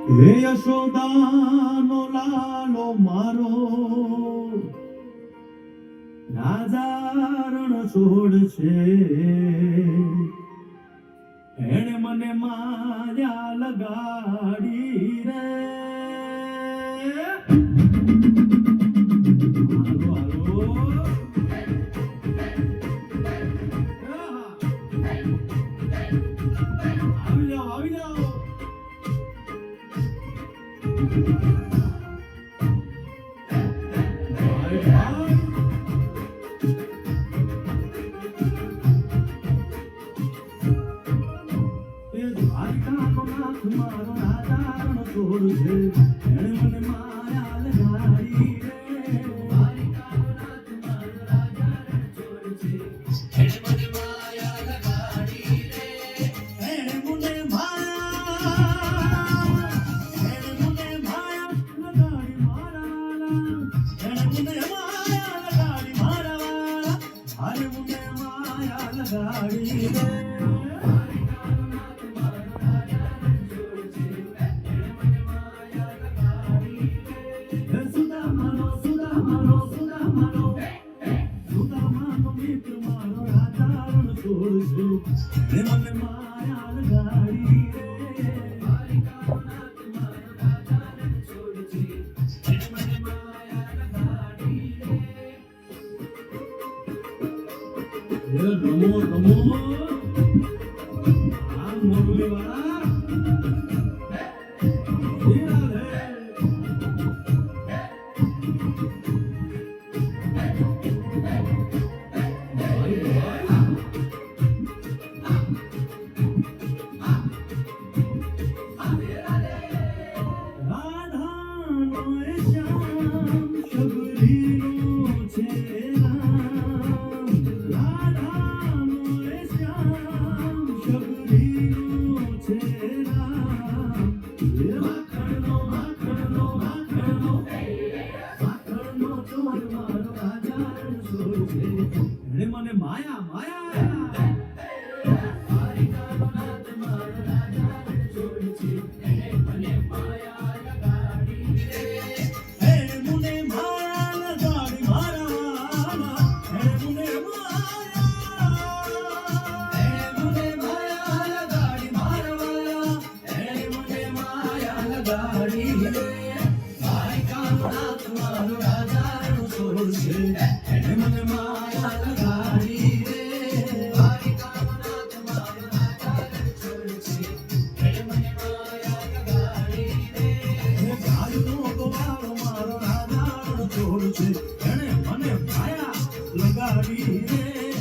હે યશોદાનો લાલો મારો રાજા રણ છોડ છે એણે મને માયા લગાડી રે હાલો હાલો આવી જાઓ મારો રાજા રણ છોડ છે એણે મને માયા લગાડી રે દ્વારિકાનો નાથ મારો રાજા રણ છોડ છે એણે મને માયા લગાડી રે એણે મને માયા લગાડી મારા એણે મને માયા લગાડી મારા અરે મને માયા લગાડી રે મને માયા લગાડી રે દ્વારિકાનો નાથ મારો રાજા રણ છોડ છે એને મને માયા લગાડી રે રમો રમો આ મોરલી વાળા મને માયા માયા દ્વારિકાનો નાથ મારો રાજા રણ છોડ છે એને મને માયા લગાડી રે એને મને માયા લગાડી મારા એને મને માયા લગાડી મારા એને મને માયા લગાડી રે દ્વારિકાનો નાથ મારો રાજા રણ છોડ છે એને મને માયા લગાડી રે દ્વારિકાનો નાથ મારો રાજા રણ છોડ છે એને મને માયા લગાડી રે ગાયનો ગોવાળો મારો રાજા રણ છોડ છે એને મને માયા લગાડી રે